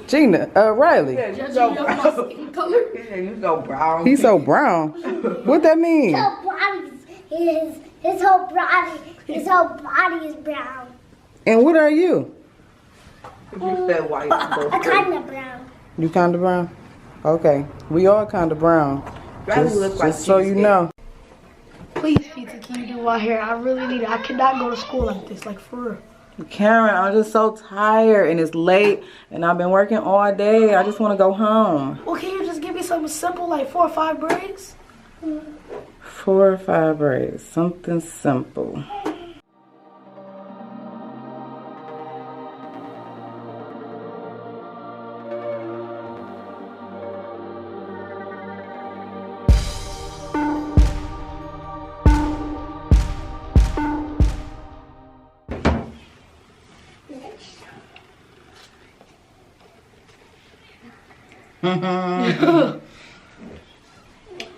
Gina, Riley. Yeah, you so brown. Yeah, you so brown. He's so brown. What that mean? His whole body is brown. And what are you? You said white. Kind of brown. You kind of brown? Okay. We all kind of brown. Riley look like Just so you know. Please, pizza, can you do my hair? I really need it. I cannot go to school like this, like for real. Karen, I'm just so tired and it's late and I've been working all day. I just want to go home. Well, can you just give me something simple like 4 or 5 braids? 4 or 5 braids. Something simple.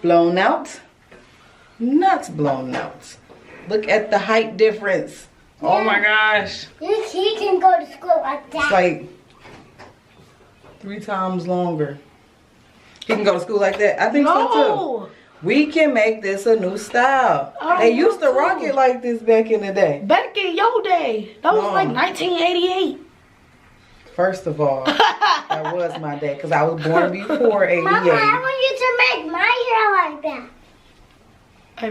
Blown out, not blown out. Look at the height difference. Yeah. Oh my gosh. He can go to school like that. It's like 3 times longer. He can go to school like that. I think so too. We can make this a new style. They used to rock it like this back in the day. Back in your day. That was like 1988. First of all, that was my day because I was born before 88. Mama, I want you to make my hair like that.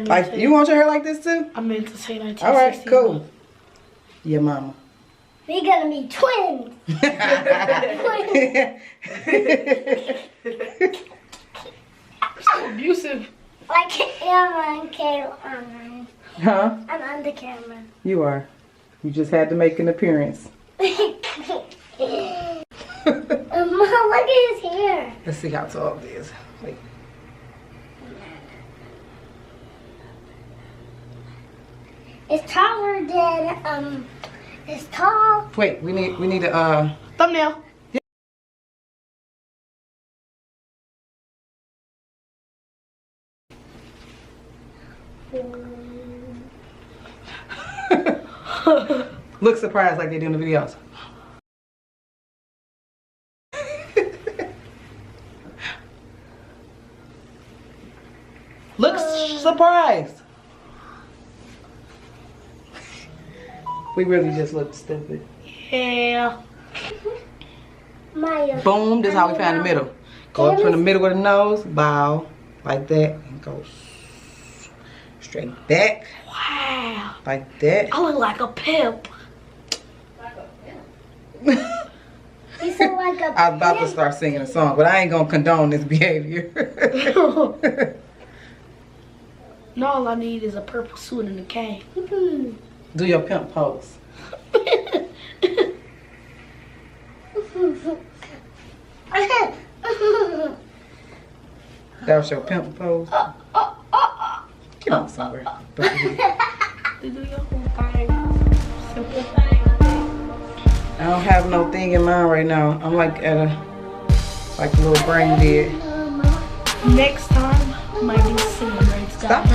Like, you want your hair like this too? I meant to say 1960. All right, cool. Yeah, mama. We're gonna be twins. So abusive. Like Emma and Kayla. Huh? I'm on the camera. You are. You just had to make an appearance. Mom, look at his hair. Let's see how tall it is. Wait. It's taller than it's tall. Wait, we need a Thumbnail. Look surprised like they do in the videos. Look surprised. We really just look stupid. Yeah. Boom, this is how we find the middle. Go up from the middle of the nose, bow, like that, and go straight back. Wow. Like that. I look like a pimp. You sound like a I was about to start singing a song, but I ain't gonna condone this behavior. No, all I need is a purple suit and a cane. Do your pimp pose. That was your pimp pose. Get on somewhere. Do your whole thing. Simple thing. I don't have no thing in mind right now. I'm like at a little brain dead. Next time, might be singing braids. Stop.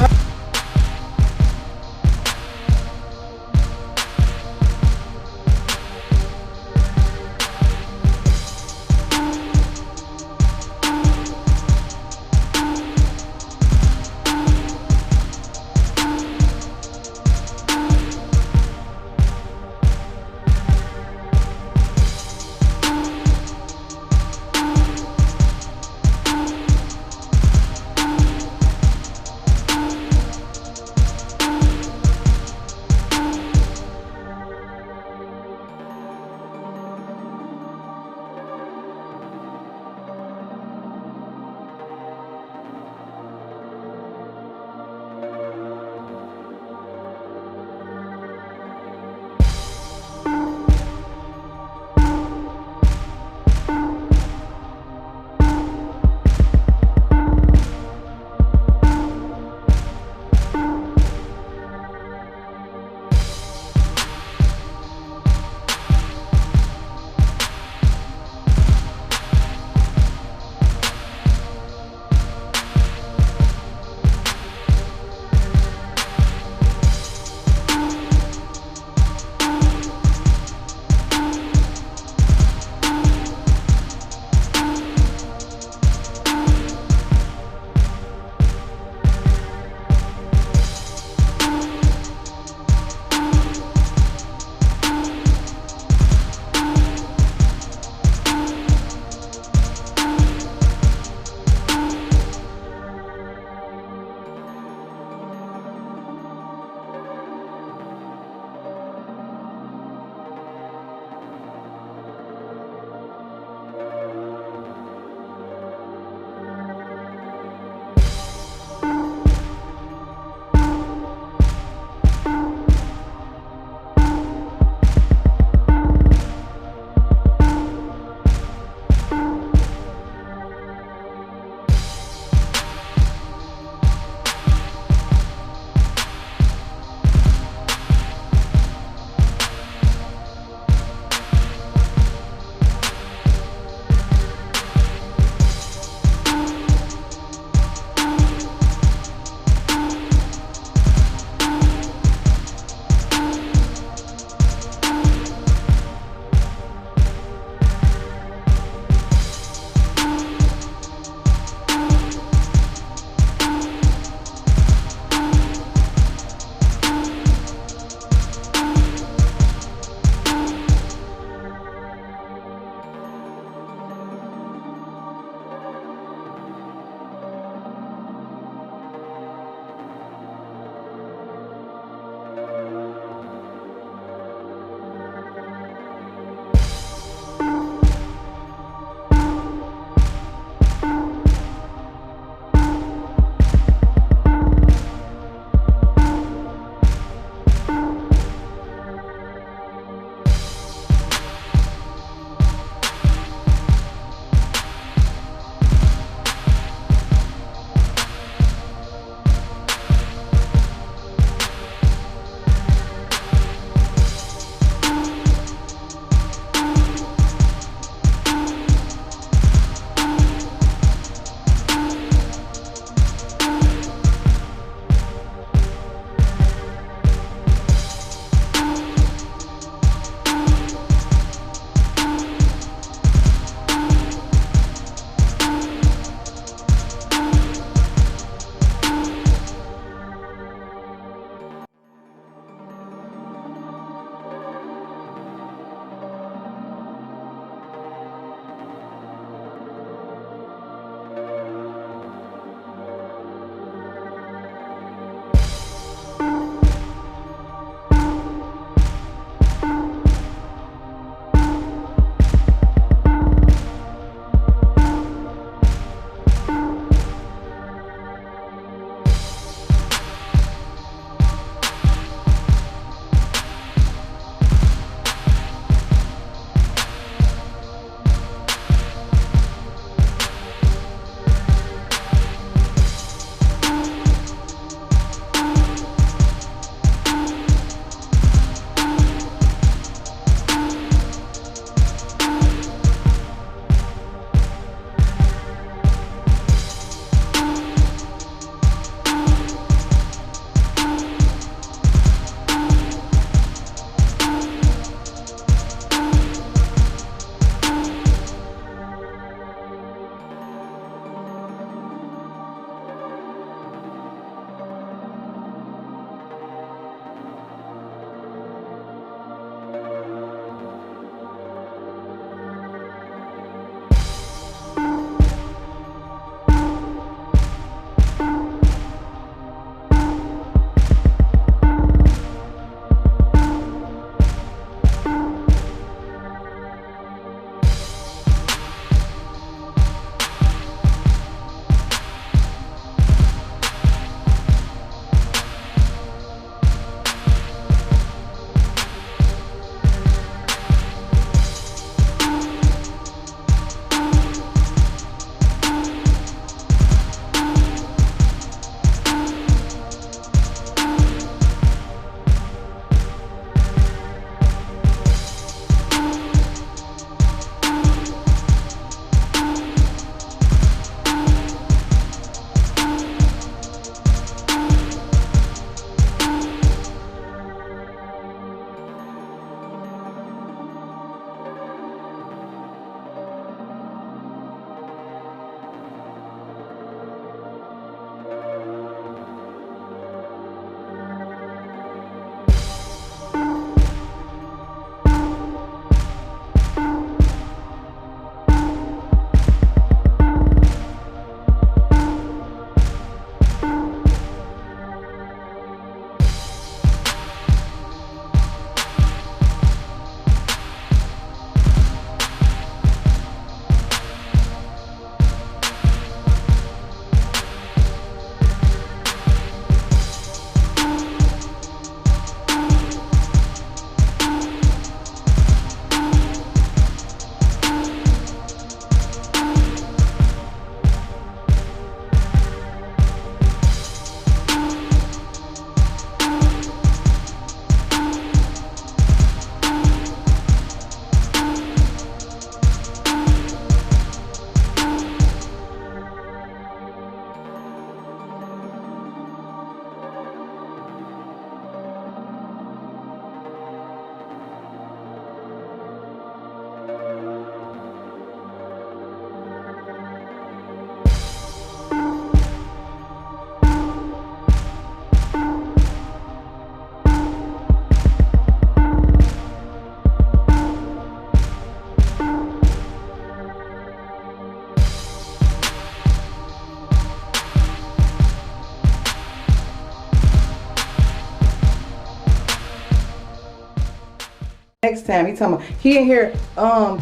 Next time he talking about he in here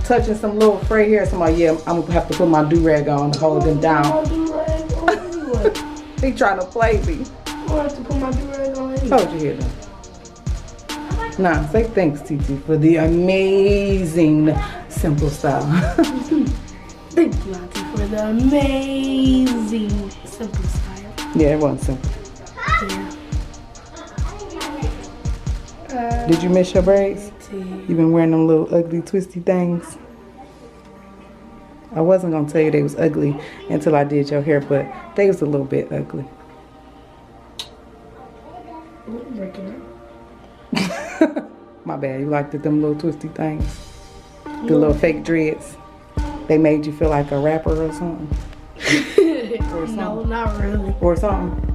touching some little fray hair. Somebody, yeah, I'm gonna have to put my do-rag on to hold them down. He trying to play me. I have to put my do-rag on. Told you here though. Nah, say thanks, TT, for the amazing simple style. Thank you, Auntie, for the amazing simple style. Yeah, it wasn't simple. Yeah. Did you miss your braids? You been wearing them little ugly twisty things? I wasn't gonna tell you they was ugly until I did your hair, but they was a little bit ugly. My bad, you liked them little twisty things? The little fake dreads. They made you feel like a rapper or something? No, not really. Or something?